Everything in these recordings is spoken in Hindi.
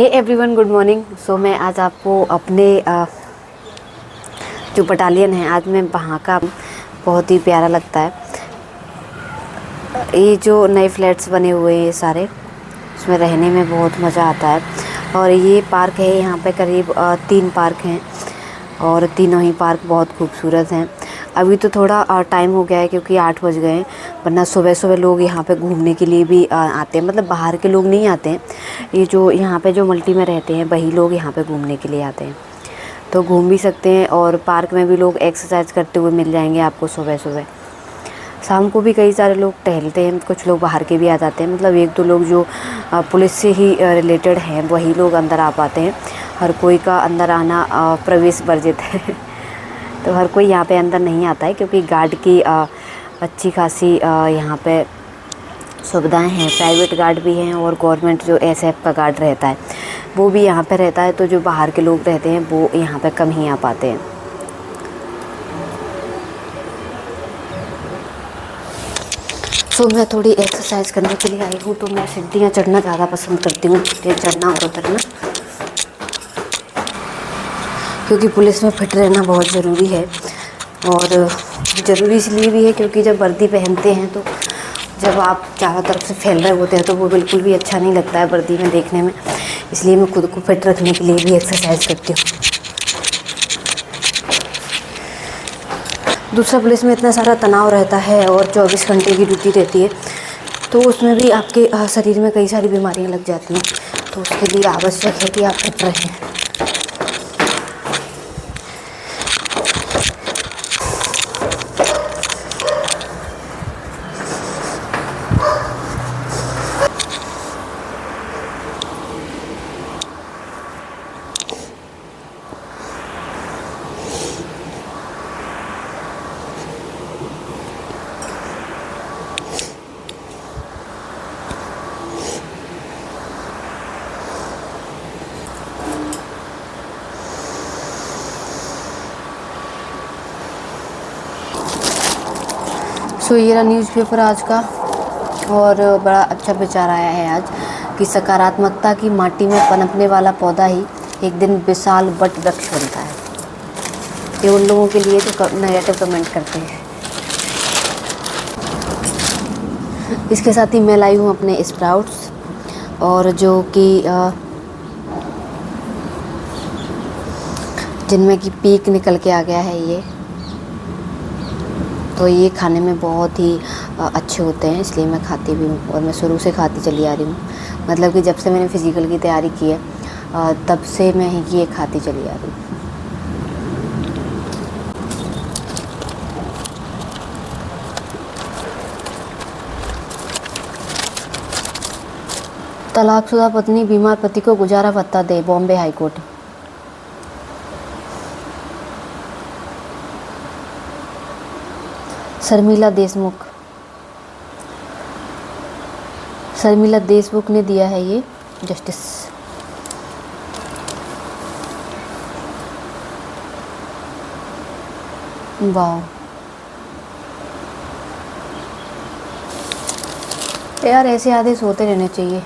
हे एवरीवन, गुड मॉर्निंग। सो मैं आज आपको अपने जो बटालियन है, आज मैं वहाँ का बहुत ही प्यारा लगता है। ये जो नए फ्लैट्स बने हुए हैं ये सारे, उसमें रहने में बहुत मज़ा आता है। और ये पार्क है, यहाँ पे करीब 3 पार्क हैं और तीनों ही पार्क बहुत खूबसूरत हैं। अभी तो थोड़ा टाइम हो गया है क्योंकि 8 बज गए हैं, वरना सुबह सुबह लोग यहाँ पे घूमने के लिए भी आते हैं। मतलब बाहर के लोग नहीं आते हैं, ये जो यहाँ पे जो मल्टी में रहते हैं वही लोग यहाँ पे घूमने के लिए आते हैं। तो घूम भी सकते हैं और पार्क में भी लोग एक्सरसाइज करते हुए मिल जाएंगे आपको सुबह सुबह। शाम को भी कई सारे लोग टहलते हैं, कुछ लोग बाहर के भी आ जाते हैं। मतलब 1-2 लोग जो पुलिस से ही रिलेटेड हैं वही लोग अंदर आ पाते हैं। हर कोई का अंदर आना प्रवेश वर्जित है तो हर कोई यहाँ पे अंदर नहीं आता है क्योंकि गार्ड की अच्छी खासी यहाँ पे सुविधाएं हैं। प्राइवेट गार्ड भी हैं और गवर्नमेंट जो एसएफ का गार्ड रहता है वो भी यहाँ पे रहता है। तो जो बाहर के लोग रहते हैं वो यहाँ पे कम ही आ पाते हैं। तो मैं थोड़ी एक्सरसाइज करने के लिए आई हूँ, तो मैं सीढ़ियाँ चढ़ना ज़्यादा पसंद करती हूँ, चढ़ना और उतरना, क्योंकि पुलिस में फिट रहना बहुत ज़रूरी है। और ज़रूरी इसलिए भी है क्योंकि जब वर्दी पहनते हैं तो जब आप चारों तरफ से फैल रहे होते हैं तो वो बिल्कुल भी अच्छा नहीं लगता है वर्दी में देखने में। इसलिए मैं खुद को फिट रखने के लिए भी एक्सरसाइज करती हूँ। दूसरा, पुलिस में इतना सारा तनाव रहता है और 24 घंटे की ड्यूटी रहती है, तो उसमें भी आपके शरीर में कई सारी बीमारियाँ लग जाती हैं। तो उसके लिए आवश्यक है कि आप फिट रहें। सो ये रहा न्यूज़पेपर आज का, और बड़ा अच्छा विचार आया है आज कि सकारात्मकता की माटी में पनपने वाला पौधा ही एक दिन विशाल वट वृक्ष बनता है। ये उन लोगों के लिए जो नेगेटिव कमेंट करते हैं। इसके साथ ही मैं लाई हूँ अपने स्प्राउट्स, और जो कि जिनमें कि पीक निकल के आ गया है ये। तो ये खाने में बहुत ही अच्छे होते हैं, इसलिए मैं खाती भी हूँ और मैं शुरू से खाती चली आ रही हूँ। मतलब कि जब से मैंने फ़िज़िकल की तैयारी की है तब से मैं ये खाती चली आ रही हूँ। तलाकशुदा पत्नी बीमार पति को गुजारा भत्ता दे, बॉम्बे हाई कोर्ट। शर्मिला देशमुख ने दिया है ये जस्टिस। वाह यार, ऐसे आदेश होते रहने चाहिए।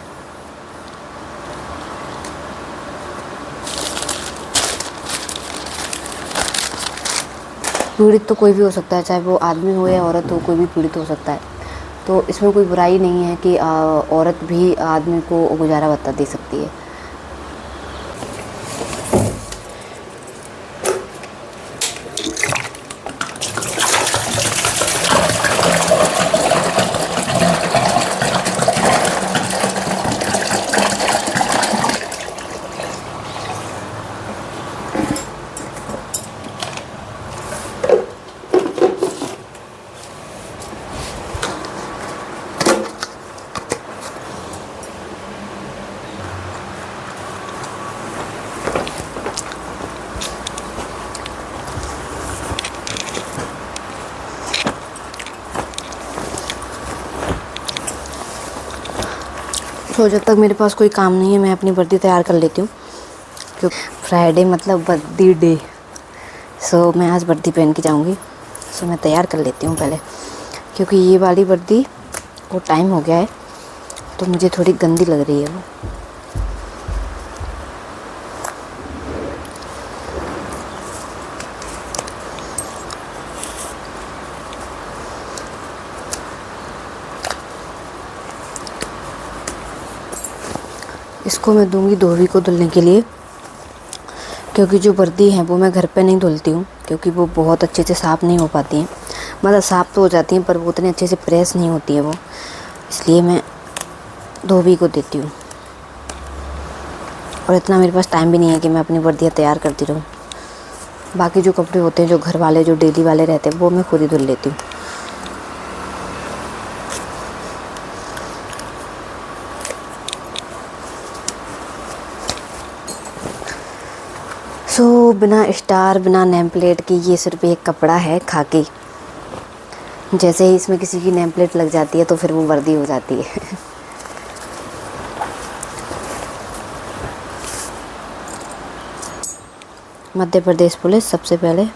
पीड़ित तो कोई भी हो सकता है, चाहे वो आदमी हो या औरत हो, कोई भी पीड़ित हो सकता है। तो इसमें कोई बुराई नहीं है कि औरत भी आदमी को गुजारा भत्ता दे सकती है। तो जब तक मेरे पास कोई काम नहीं है मैं अपनी वर्दी तैयार कर लेती हूँ, क्योंकि फ्राइडे मतलब वर्दी डे। सो मैं आज वर्दी पहन के जाऊँगी। सो मैं तैयार कर लेती हूँ पहले, क्योंकि ये वाली वर्दी को टाइम हो गया है तो मुझे थोड़ी गंदी लग रही है वो। इसको मैं दूंगी धोबी को धुलने के लिए, क्योंकि जो वर्दी है वो मैं घर पे नहीं धुलती हूँ, क्योंकि वो बहुत अच्छे से साफ़ नहीं हो पाती हैं। मतलब साफ़ तो हो जाती हैं पर वो उतने अच्छे से प्रेस नहीं होती है वो, इसलिए मैं धोबी को देती हूँ। और इतना मेरे पास टाइम भी नहीं है कि मैं अपनी वर्दियाँ तैयार करती रहूँ। बाकी जो कपड़े होते हैं जो घर वाले जो डेली वाले रहते हैं वो मैं खुद ही धुल लेती हूँ। सो बिना स्टार बिना नेम प्लेट की ये सिर्फ एक कपड़ा है खाकी। जैसे ही इसमें किसी की नेम प्लेट लग जाती है तो फिर वो वर्दी हो जाती है। मध्य प्रदेश पुलिस सबसे पहले।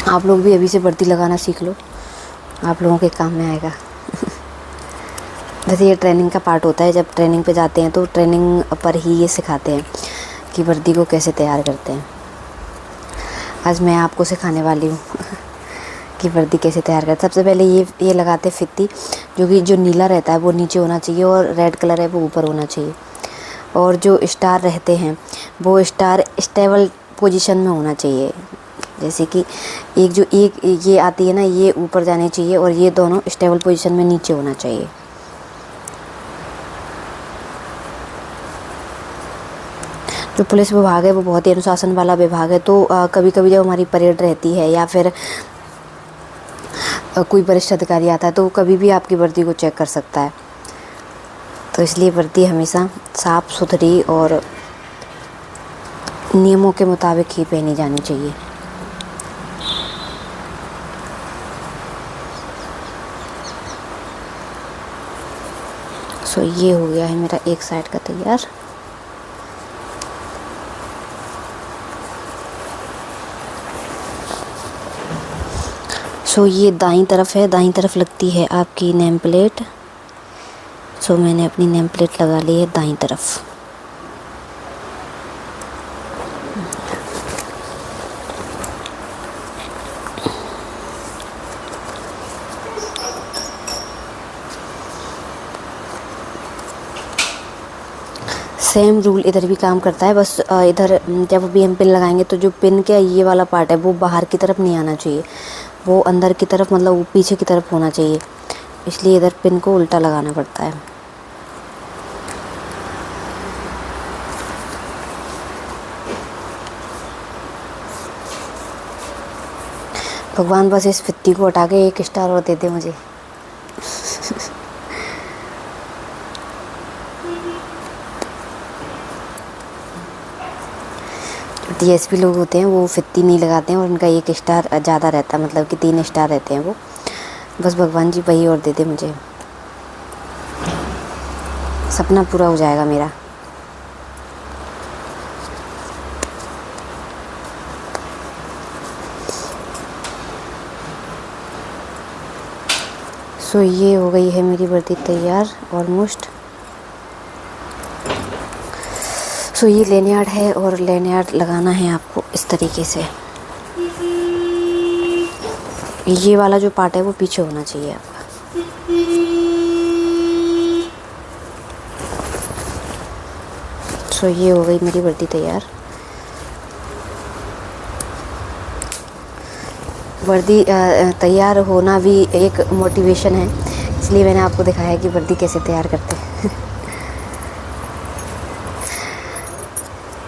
आप लोग भी अभी से वर्दी लगाना सीख लो, आप लोगों के काम में आएगा। वैसे ये ट्रेनिंग का पार्ट होता है, जब ट्रेनिंग पे जाते हैं तो ट्रेनिंग पर ही ये सिखाते हैं कि वर्दी को कैसे तैयार करते हैं। आज मैं आपको सिखाने वाली हूँ कि वर्दी कैसे तैयार करते हैं। सबसे पहले ये लगाते हैं फित्ती, जो कि जो नीला रहता है वो नीचे होना चाहिए और रेड कलर है वो ऊपर होना चाहिए। और जो स्टार रहते हैं वो स्टार स्टेबल पोजीशन में होना चाहिए। जैसे कि एक ये आती है ना, ये ऊपर जानी चाहिए और ये दोनों स्टेबल पोजीशन में नीचे होना चाहिए। जो पुलिस विभाग है वो बहुत ही अनुशासन वाला विभाग है। तो कभी कभी जब हमारी परेड रहती है या फिर कोई वरिष्ठ अधिकारी आता है तो कभी भी आपकी वर्दी को चेक कर सकता है। तो इसलिए वर्दी हमेशा साफ़ सुथरी और नियमों के मुताबिक ही पहनी जानी चाहिए। सो ये हो गया है मेरा एक साइड का तैयार। सो ये दाईं तरफ है, दाईं तरफ लगती है आपकी नेम प्लेट। सो मैंने अपनी नेम प्लेट लगा ली है दाईं तरफ। सेम रूल इधर भी काम करता है, बस इधर जब भी हम पिन लगाएंगे तो जो पिन का ये वाला पार्ट है वो बाहर की तरफ नहीं आना चाहिए, वो अंदर की तरफ मतलब वो पीछे की तरफ होना चाहिए। इसलिए इधर पिन को उल्टा लगाना पड़ता है। भगवान बस इस फित्ती को हटा के एक स्टार और दे दे मुझे। डीएसपी लोग होते हैं वो फित्ती नहीं लगाते हैं और उनका एक स्टार ज़्यादा रहता है, मतलब कि 3 स्टार रहते हैं वो। बस भगवान जी वही और दे दे मुझे, सपना पूरा हो जाएगा मेरा। सो ये हो गई है मेरी वर्दी तैयार ऑलमोस्ट। सो ये लेनियार्ड है और लेनियार्ड लगाना है आपको इस तरीके से। ये वाला जो पार्ट है वो पीछे होना चाहिए आपका। सो ये हो गई मेरी वर्दी तैयार। वर्दी तैयार होना भी एक मोटिवेशन है, इसलिए मैंने आपको दिखाया कि वर्दी कैसे तैयार करते हैं।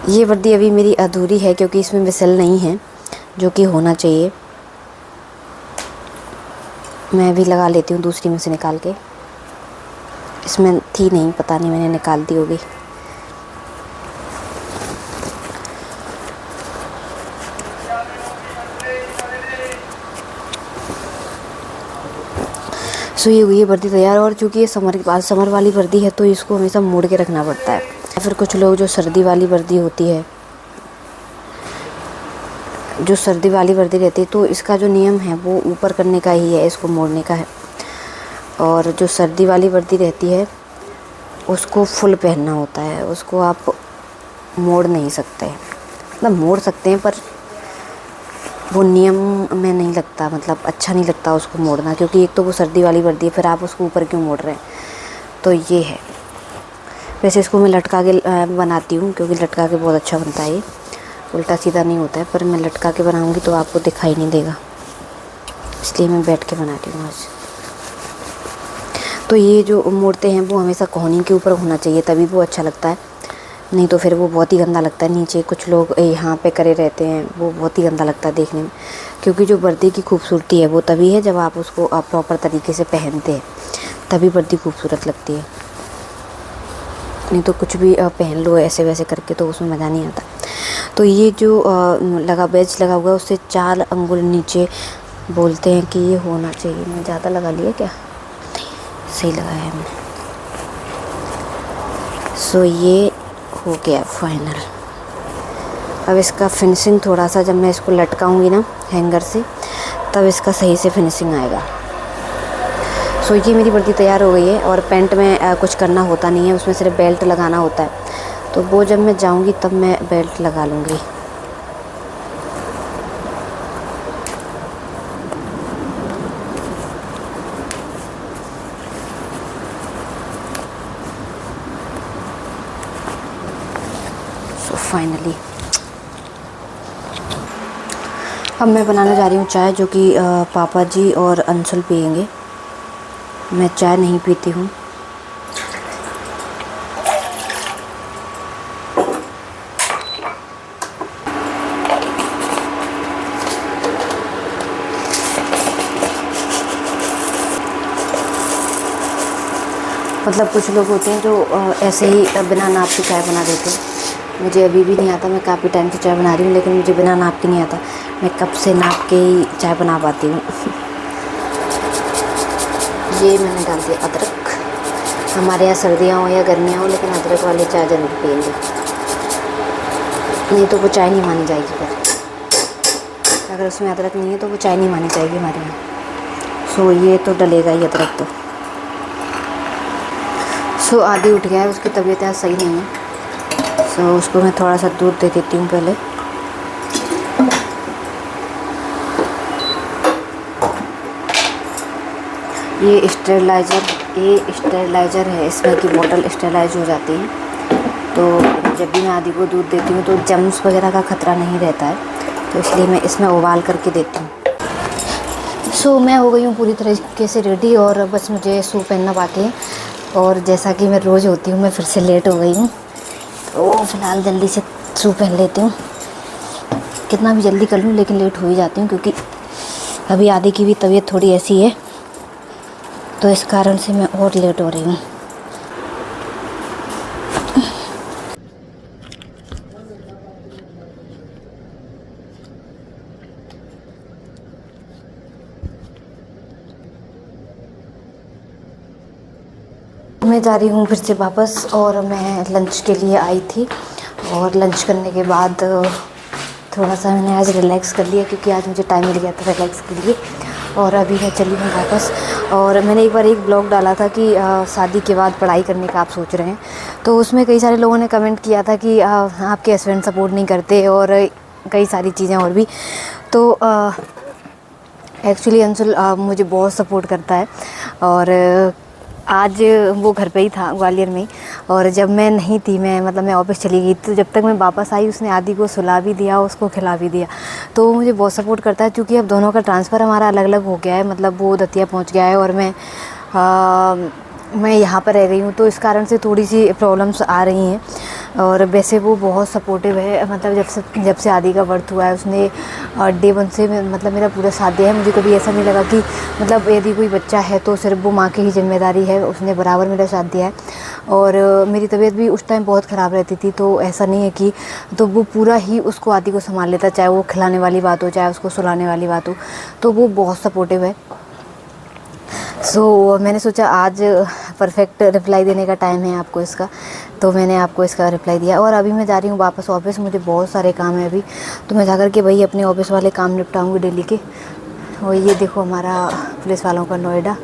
ये वर्दी अभी मेरी अधूरी है क्योंकि इसमें विसल नहीं है, जो कि होना चाहिए। मैं भी लगा लेती हूँ दूसरी में से निकाल के। इसमें थी नहीं, पता नहीं मैंने निकाल दी होगी। सो ये हुई है वर्दी तैयार। और चूँकि ये समर वाली वर्दी है तो इसको हमेशा मोड़ के रखना पड़ता है। या फिर कुछ लोग जो सर्दी वाली वर्दी होती है, जो सर्दी वाली वर्दी रहती है तो इसका जो नियम है वो ऊपर करने का ही है, इसको मोड़ने का है। और जो सर्दी वाली वर्दी रहती है उसको फुल पहनना होता है, उसको आप मोड़ नहीं सकते। मतलब मोड़ सकते हैं पर वो नियम में नहीं लगता, मतलब अच्छा नहीं लगता उसको मोड़ना, क्योंकि एक तो वो सर्दी वाली वर्दी है, फिर आप उसको ऊपर क्यों मोड़ रहे हैं। तो ये है। वैसे इसको मैं लटका के बनाती हूँ, क्योंकि लटका के बहुत अच्छा बनता है, ये उल्टा सीधा नहीं होता है। पर मैं लटका के बनाऊँगी तो आपको दिखाई नहीं देगा, इसलिए मैं बैठ के बनाती हूँ आज। तो ये जो मूर्तें हैं वो हमेशा कोहनी के ऊपर होना चाहिए, तभी वो अच्छा लगता है, नहीं तो फिर वो बहुत ही गंदा लगता है। नीचे कुछ लोग यहाँ पे करे रहते हैं, वो बहुत ही गंदा लगता है देखने में। क्योंकि जो वर्दी की खूबसूरती है वो तभी है जब आप उसको प्रॉपर तरीके से पहनते हैं, तभी वर्दी खूबसूरत लगती है। नहीं तो कुछ भी पहन लो ऐसे वैसे करके तो उसमें मज़ा नहीं आता। तो ये जो बैच लगा हुआ है उससे 4 अंगुल नीचे बोलते हैं कि ये होना चाहिए। मैं ज़्यादा लगा लिया क्या? सही लगाया है मैंने। सो ये हो गया फाइनल। अब इसका फिनिशिंग थोड़ा सा, जब मैं इसको लटकाऊंगी ना हैंगर से, तब इसका सही से फिनिशिंग आएगा। सो ये मेरी वर्दी तैयार हो गई है। और पैंट में कुछ करना होता नहीं है, उसमें सिर्फ बेल्ट लगाना होता है। तो वो जब मैं जाऊंगी तब मैं बेल्ट लगा लूँगी। सो फाइनली अब मैं बनाने जा रही हूँ चाय, जो कि पापा जी और अंशुल पियेंगे। मैं चाय नहीं पीती हूँ। मतलब कुछ लोग होते हैं जो ऐसे ही बिना नाप की चाय बना देते हैं। मुझे अभी भी नहीं आता, मैं काफ़ी टाइम से चाय बना रही हूँ, लेकिन मुझे बिना नाप के नहीं आता। मैं कप से नाप के ही चाय बना पाती हूँ। ये मैंने डाल दिया अदरक। हमारे यहाँ सर्दियाँ हो या गर्मियाँ हो, लेकिन अदरक वाली चाय ज़रूर पिएंगे, नहीं तो वो चाय नहीं मानी जाएगी। फिर अगर उसमें अदरक नहीं है तो वो चाय नहीं मानी जाएगी हमारे यहाँ। सो ये तो डलेगा ही अदरक तो। सो आदि उठ गया है, उसकी तबीयत आज सही नहीं है। सो उसको मैं थोड़ा सा दूध दे देती हूँ पहले। ये स्टेरिलाइज़र है, इसमें की बोतल स्टेरिलाइज हो जाती है। तो जब भी मैं आदि को दूध देती हूँ तो जम्स वगैरह का ख़तरा नहीं रहता है, तो इसलिए मैं इसमें उबाल करके देती हूँ। सो मैं हो गई हूँ पूरी तरीके से रेडी, और बस मुझे शू पहनना बाकी है। और जैसा कि मैं रोज़ होती हूँ, मैं फिर से लेट हो गई हूँ, तो फ़िलहाल जल्दी से शू पहन लेती हूँ। कितना भी जल्दी कर लूँ लेकिन लेट हो ही जाती हूँ, क्योंकि अभी आदि की भी तबीयत थोड़ी ऐसी है, तो इस कारण से मैं और लेट हो रही हूँ। मैं जा रही हूँ फिर से वापस, और मैं लंच के लिए आई थी, और लंच करने के बाद थोड़ा सा मैंने आज रिलैक्स कर लिया, क्योंकि आज मुझे टाइम मिल गया था रिलैक्स के लिए। और अभी मैं चली हूँ वापस। और मैंने एक बार एक ब्लॉग डाला था कि शादी के बाद पढ़ाई करने का आप सोच रहे हैं, तो उसमें कई सारे लोगों ने कमेंट किया था कि आपके हस्बैंड सपोर्ट नहीं करते, और कई सारी चीज़ें और भी। तो एक्चुअली अंशुल मुझे बहुत सपोर्ट करता है, और आज वो घर पे ही था ग्वालियर में ही। और जब मैं नहीं थी, मैं ऑफिस चली गई, तो जब तक मैं वापस आई उसने आदि को सुला भी दिया, उसको खिला भी दिया। तो वो मुझे बहुत सपोर्ट करता है, क्योंकि अब दोनों का ट्रांसफ़र हमारा अलग अलग हो गया है। मतलब वो दतिया पहुंच गया है और मैं यहाँ पर रह रही हूँ, तो इस कारण से थोड़ी सी प्रॉब्लम्स आ रही हैं। और वैसे वो बहुत सपोर्टिव है, मतलब जब से आदि का बर्थ हुआ है उसने डे 1 से मतलब मेरा पूरा साथ दिया है। मुझे कभी ऐसा नहीं लगा कि मतलब यदि कोई बच्चा है तो सिर्फ वो माँ की ही जिम्मेदारी है, उसने बराबर मेरा साथ दिया है। और मेरी तबीयत भी उस टाइम बहुत ख़राब रहती थी, तो ऐसा नहीं है कि, तो वो पूरा ही उसको आदि को संभाल लेता, चाहे वो खिलाने वाली बात हो, चाहे उसको सुलाने वाली बात हो, तो वो बहुत सपोर्टिव है। सो मैंने सोचा आज परफेक्ट रिप्लाई देने का टाइम है आपको इसका, तो मैंने आपको इसका रिप्लाई दिया। और अभी मैं जा रही हूँ वापस ऑफिस, मुझे बहुत सारे काम है अभी, तो मैं जाकर के भाई अपने ऑफिस वाले काम निपटाऊँगी डेली के। और ये देखो हमारा पुलिस वालों का नोएडा,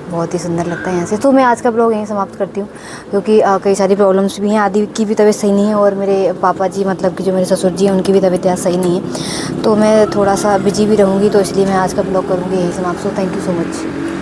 बहुत ही सुंदर लगता है यहाँ से। तो मैं आज का ब्लॉग यहीं समाप्त करती हूँ, क्योंकि कई सारी प्रॉब्लम्स भी हैं। आदि की भी तबीयत सही नहीं है, और मेरे पापा जी मतलब कि जो मेरे ससुर जी हैं उनकी भी तबीयत यार सही नहीं है, तो मैं थोड़ा सा बिजी भी रहूँगी, तो इसलिए मैं आज का ब्लॉग करूँगी यहीं समाप्त। So thank you so much.